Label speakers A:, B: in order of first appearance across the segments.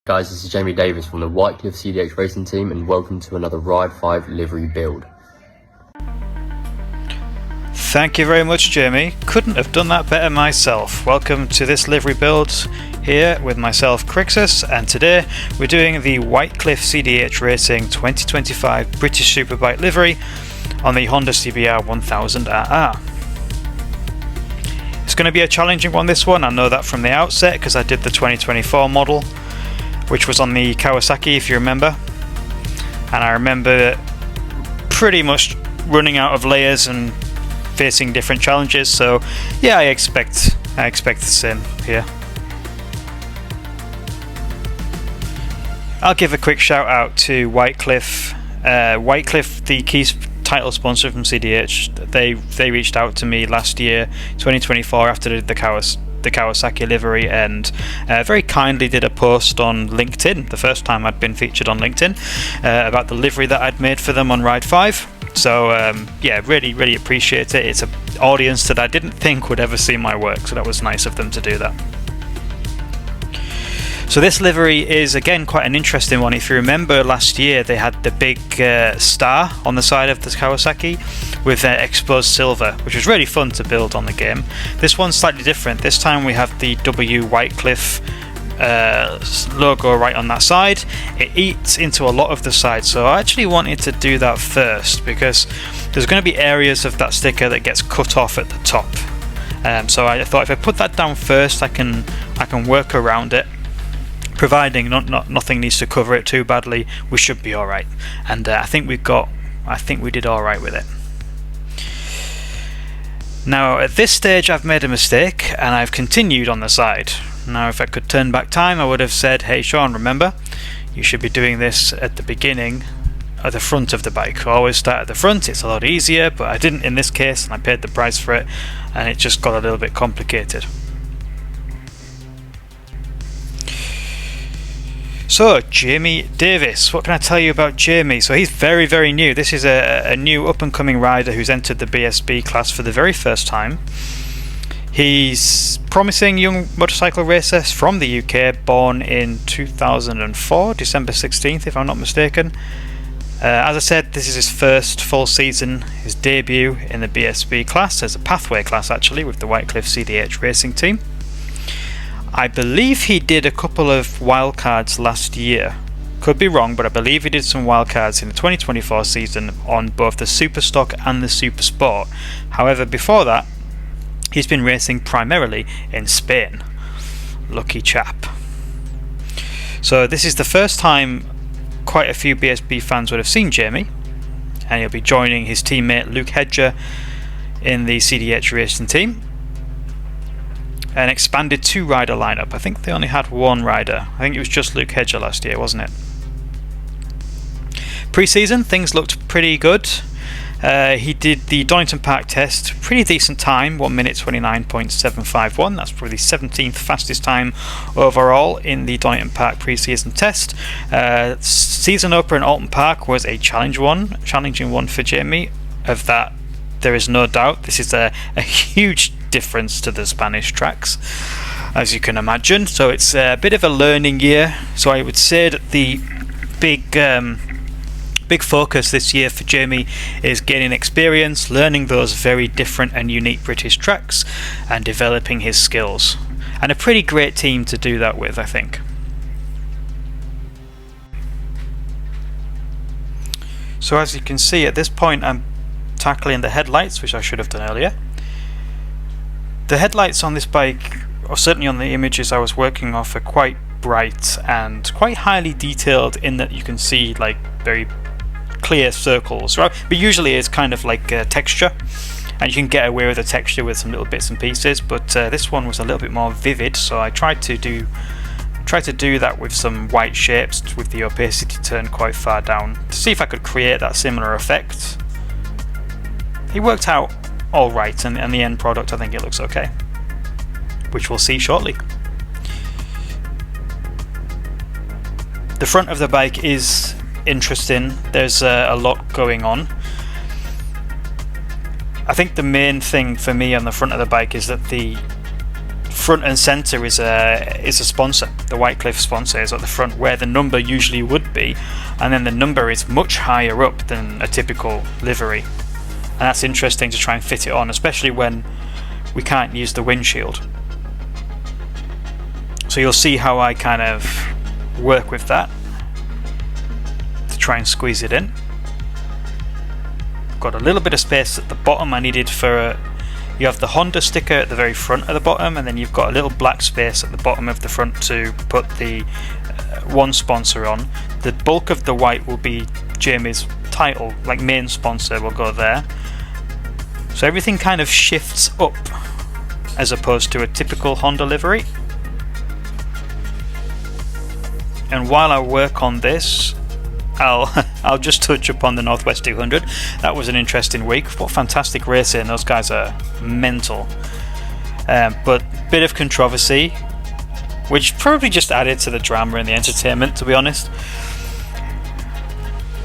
A: Guys, this is Jamie Davis from the Whitecliffe CDH racing team, and welcome to another Ride 5 livery build.
B: Thank you very much, Jamie. Couldn't have done that better myself. Welcome to this livery build here with myself, Crixus, and today we're doing the Whitecliffe CDH Racing 2025 British Superbike livery on the Honda CBR 1000RR. It's going to be a challenging one, this one. I know that from the outset because I did the 2024 model, which was on the Kawasaki, if you remember, and I remember pretty much running out of layers and facing different challenges. So yeah, I expect the same here. I'll give a quick shout out to Whitecliffe. Whitecliffe, the key title sponsor from CDH, they reached out to me last year, 2024, after the Kawasaki livery, and very kindly did a post on LinkedIn, the first time I'd been featured on LinkedIn, about the livery that I'd made for them on Ride 5. So yeah, really appreciate it. It's an audience that I didn't think would ever see my work, so that was nice of them to do that. So this livery is again quite an interesting one. If you remember last year, they had the big star on the side of the Kawasaki with exposed silver, which was really fun to build on the game. This one's slightly different. This time we have the W Whitecliffe logo right on that side. It eats into a lot of the side, so I actually wanted to do that first because there's going to be areas of that sticker that gets cut off at the top. So I thought if I put that down first, I can work around it. Providing nothing needs to cover it too badly, we should be all right. And I think we did all right with it. Now at this stage, I've made a mistake and I've continued on the side. Now, if I could turn back time, I would have said, "Hey, Sean, remember, you should be doing this at the beginning, at the front of the bike. Always start at the front. It's a lot easier." But I didn't in this case, and I paid the price for it, and it just got a little bit complicated. So, Jamie Davis, what can I tell you about Jamie? So he's very new. This is a new up-and-coming rider who's entered the BSB class for the very first time. He's promising young motorcycle racer from the UK, born in 2004, December 16th, if I'm not mistaken. As I said, this is his first full season, his debut in the BSB class, as a pathway class actually, with the Whitecliffe CDH racing team. I believe he did a couple of wildcards last year. Could be wrong, but I believe he did some wildcards in the 2024 season on both the Super Stock and the Super Sport. However, before that, he's been racing primarily in Spain. Lucky chap. So this is the first time quite a few BSB fans would have seen Jamie, and he'll be joining his teammate Luke Hedger in the CDH racing team. An expanded 2-rider lineup. I think they only had one rider. I think it was just Luke Hedger last year, wasn't it? Pre-season, things looked pretty good. He did the Donington Park test, pretty decent time, 1 minute 29.751. That's probably the 17th fastest time overall in the Donington Park pre-season test. Season opener in Alton Park was a challenging one for Jamie. Of that, there is no doubt. This is a huge difference to the Spanish tracks, as you can imagine. So it's a bit of a learning year. So I would say that the big focus this year for Jamie is gaining experience, learning those very different and unique British tracks, and developing his skills. And a pretty great team to do that with, I think. So as you can see, at this point I'm tackling the headlights, which I should have done earlier. The headlights on this bike, or certainly on the images I was working off, are quite bright and quite highly detailed in that you can see like very clear circles, right? But usually it's kind of like texture, and you can get away with the texture with some little bits and pieces, but this one was a little bit more vivid, so I tried to do that with some white shapes with the opacity turned quite far down to see if I could create that similar effect. It worked out alright, and the end product, I think it looks okay, which we'll see shortly. The front of the bike is interesting. There's a lot going on. I think the main thing for me on the front of the bike is that the front and center is a sponsor. The Whitecliffe sponsor is at the front where the number usually would be, and then the number is much higher up than a typical livery. And that's interesting to try and fit it on, especially when we can't use the windshield. So you'll see how I kind of work with that to try and squeeze it in. Got a little bit of space at the bottom I needed for you have the Honda sticker at the very front of the bottom, and then you've got a little black space at the bottom of the front to put the one sponsor on. The bulk of the white will be Jamie's title, like main sponsor will go there. So everything kind of shifts up as opposed to a typical Honda livery. And while I work on this, I'll just touch upon the Northwest 200. That was an interesting week. What fantastic racing. Those guys are mental. But bit of controversy, which probably just added to the drama and the entertainment, to be honest.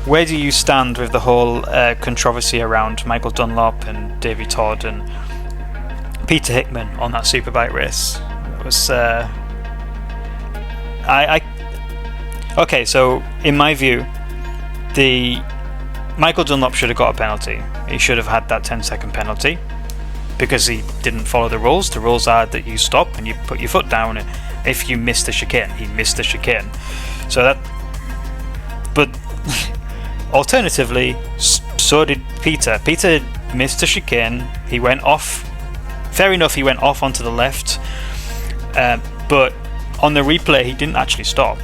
B: Where do you stand with the whole controversy around Michael Dunlop and Davey Todd and Peter Hickman on that Superbike race? It was okay, so in my view, the Michael Dunlop should have got a penalty. He should have had that 10-second penalty because he didn't follow the rules. The rules are that you stop and you put your foot down. And if you miss the chicane, he missed the chicane. So that, but alternatively, so did Peter. Peter missed the chicane. He went off. Fair enough, he went off onto the left, but on the replay, he didn't actually stop.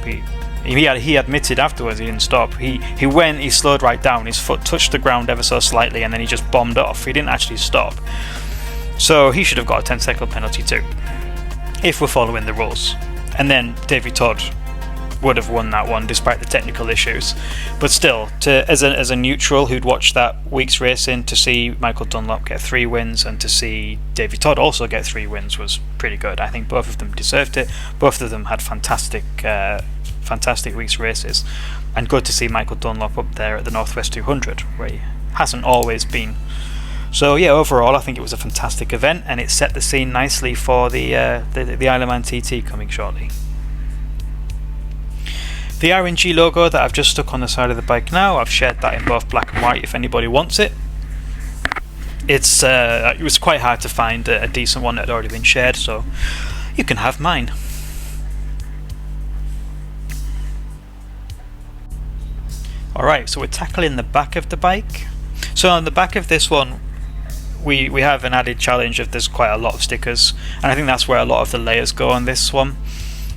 B: He admitted afterwards he didn't stop. He slowed right down. His foot touched the ground ever so slightly, and then he just bombed off. He didn't actually stop. So he should have got a 10-second penalty too, if we're following the rules. And then Davey Todd would have won that one despite the technical issues. But still, as a neutral who'd watched that week's racing, to see Michael Dunlop get 3 wins and to see Davey Todd also get 3 wins was pretty good. I think both of them deserved it. Both of them had fantastic week's races, and good to see Michael Dunlop up there at the Northwest 200 where he hasn't always been. So yeah, overall I think it was a fantastic event, and it set the scene nicely for the Isle of Man TT coming shortly. The RNG logo that I've just stuck on the side of the bike now, I've shared that in both black and white if anybody wants it. It was quite hard to find a decent one that had already been shared, so you can have mine. Alright, so we're tackling the back of the bike. So on the back of this one, we have an added challenge of there's quite a lot of stickers, and I think that's where a lot of the layers go on this one.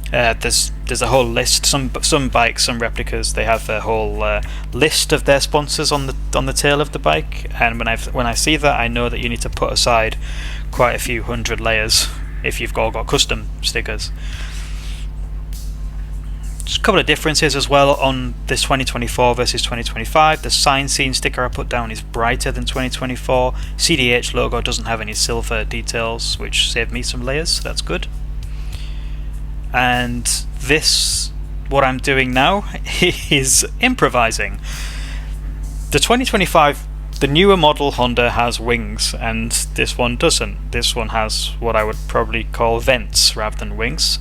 B: There's a whole list. Some bikes, some replicas, they have a whole list of their sponsors on the tail of the bike, and when I see that, I know that you need to put aside quite a few hundred layers if you've got custom stickers. Just a couple of differences as well on this 2024 versus 2025. The sign scene sticker I put down is brighter than 2024. CDH logo doesn't have any silver details, which saved me some layers, so that's good. And this, what I'm doing now, is improvising. The 2025, the newer model Honda has wings, and this one doesn't. This one has what I would probably call vents rather than wings.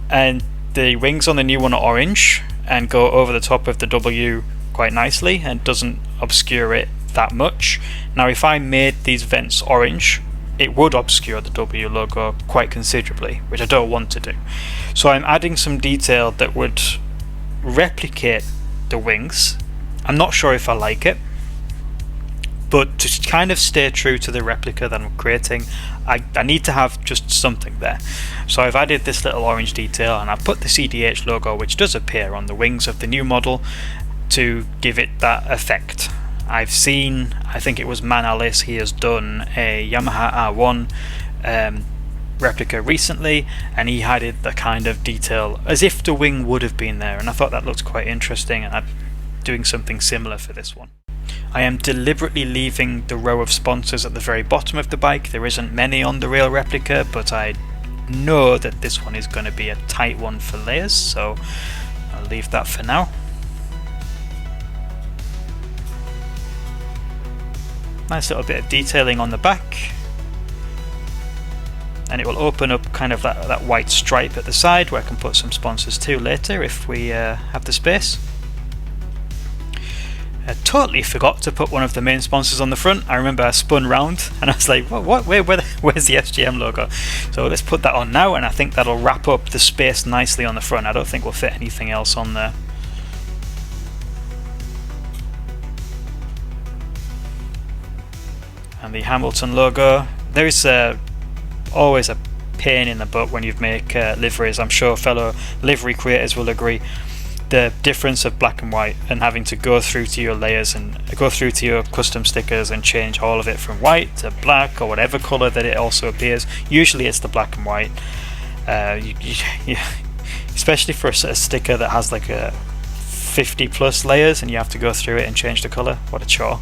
B: And the wings on the new one are orange and go over the top of the W quite nicely and doesn't obscure it that much. Now if I made these vents orange, it would obscure the W logo quite considerably, which I don't want to do. So I'm adding some detail that would replicate the wings. I'm not sure if I like it, but to kind of stay true to the replica that I'm creating, I need to have just something there. So I've added this little orange detail, and I've put the CDH logo, which does appear on the wings of the new model, to give it that effect. I've seen, I think it was Man Alice, he has done a Yamaha R1 replica recently, and he added the kind of detail as if the wing would have been there, and I thought that looked quite interesting, and I'm doing something similar for this one. I am deliberately leaving the row of sponsors at the very bottom of the bike. There isn't many on the real replica, but I know that this one is going to be a tight one for layers, so I'll leave that for now. Nice little bit of detailing on the back. and it will open up kind of that white stripe at the side where I can put some sponsors too later if we have the space. I totally forgot to put one of the main sponsors on the front. I remember I spun round and I was like, what? Where's the SGM logo? So let's put that on now, and I think that'll wrap up the space nicely on the front. I don't think we'll fit anything else on there. And the Hamilton logo. There is always a pain in the butt when you make liveries. I'm sure fellow livery creators will agree. The difference of black and white, and having to go through to your layers and go through to your custom stickers and change all of it from white to black or whatever colour that it also appears. Usually it's the black and white. Especially for a sticker that has like a 50 plus layers and you have to go through it and change the colour. What a chore.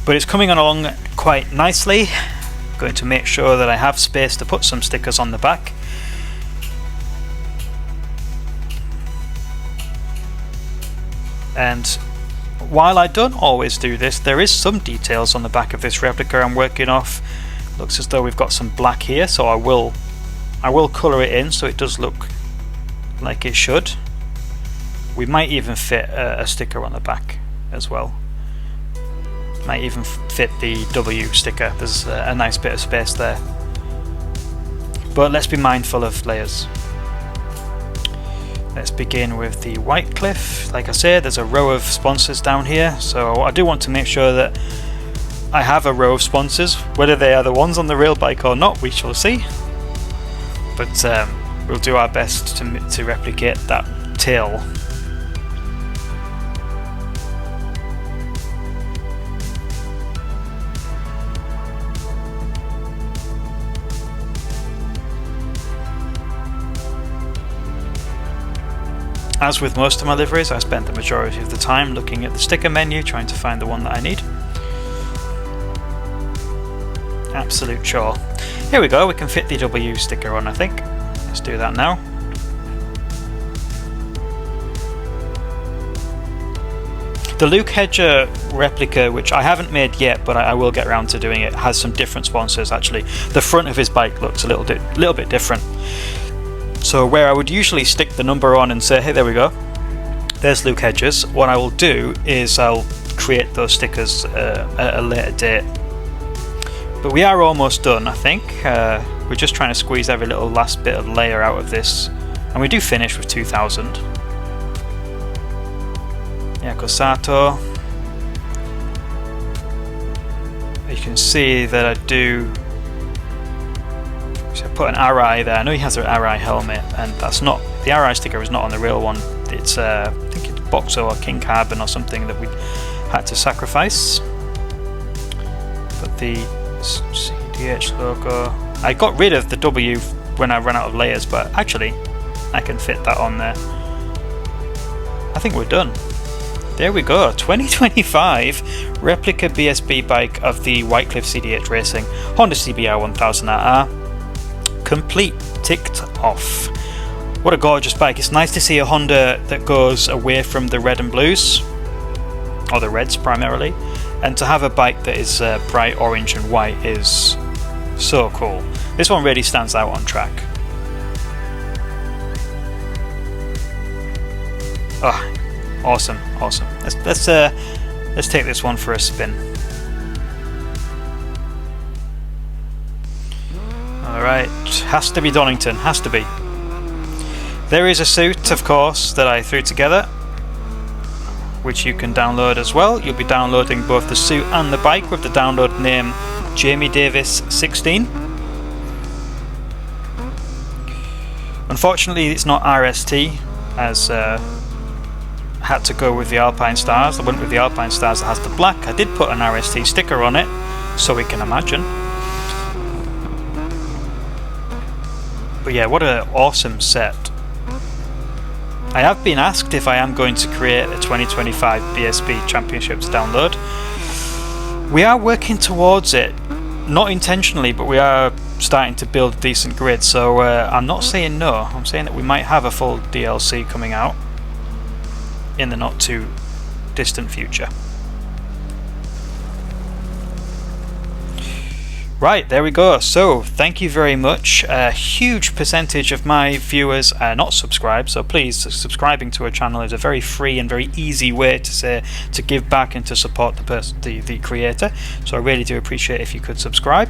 B: But it's coming along quite nicely. I'm going to make sure that I have space to put some stickers on the back. And while I don't always do this, there is some details on the back of this replica I'm working off. Looks as though we've got some black here, so I will colour it in so it does look like it should. We might even fit a sticker on the back as well. Might even fit the W sticker. There's a nice bit of space there. But let's be mindful of layers. Let's begin with the Whitecliffe. Like I said, there's a row of sponsors down here, so I do want to make sure that I have a row of sponsors. Whether they are the ones on the rail bike or not, we shall see. But we'll do our best to replicate that tail. As with most of my liveries, I spent the majority of the time looking at the sticker menu, trying to find the one that I need. Absolute chore. Here we go, we can fit the W sticker on, I think. Let's do that now. The Luke Hedger replica, which I haven't made yet, but I will get around to doing it, has some different sponsors actually. The front of his bike looks a little bit different. So where I would usually stick the number on and say, hey, there we go, there's Luke Hedges, what I will do is I'll create those stickers at a later date. But we are almost done, I think. We're just trying to squeeze every little last bit of layer out of this, and we do finish with 2000. Yako Sato. You can see that I do. So I put an Arai there. I know he has an Arai helmet, and that's not the Arai sticker is not on the real one. It's I think it's Boxo or King Carbon or something that we had to sacrifice. But the CDH logo, I got rid of the W when I ran out of layers, but actually I can fit that on there. I think we're done. There we go, 2025 replica BSB bike of the Whitecliffe CDH Racing Honda CBR 1000RR. Complete, ticked off. What a gorgeous bike. It's nice to see a Honda that goes away from the red and blues, or the reds primarily, and to have a bike that is bright orange and white is so cool. This one really stands out on track. Oh, awesome. Let's take this one for a spin. Alright, has to be Donington, has to be. There is a suit, of course, that I threw together, which you can download as well. You'll be downloading both the suit and the bike with the download name Jamie Davis 16. Unfortunately, it's not RST, as I had to go with the Alpine Stars. I went with the Alpine Stars that has the black. I did put an RST sticker on it, so we can imagine. But yeah, what an awesome set. I have been asked if I am going to create a 2025 BSB Championships download. We are working towards it, not intentionally, but we are starting to build a decent grid, so I'm not saying no. I'm saying that we might have a full DLC coming out in the not too distant future. Right, there we go. So thank you very much. A huge percentage of my viewers are not subscribed, so please, subscribing to our channel is a very free and very easy way to give back and to support the creator. So I really do appreciate if you could subscribe.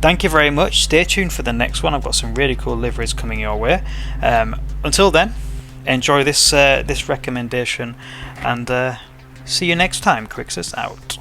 B: Thank you very much. Stay tuned for the next one. I've got some really cool liveries coming your way. Until then, enjoy this recommendation, and see you next time. Crixus out.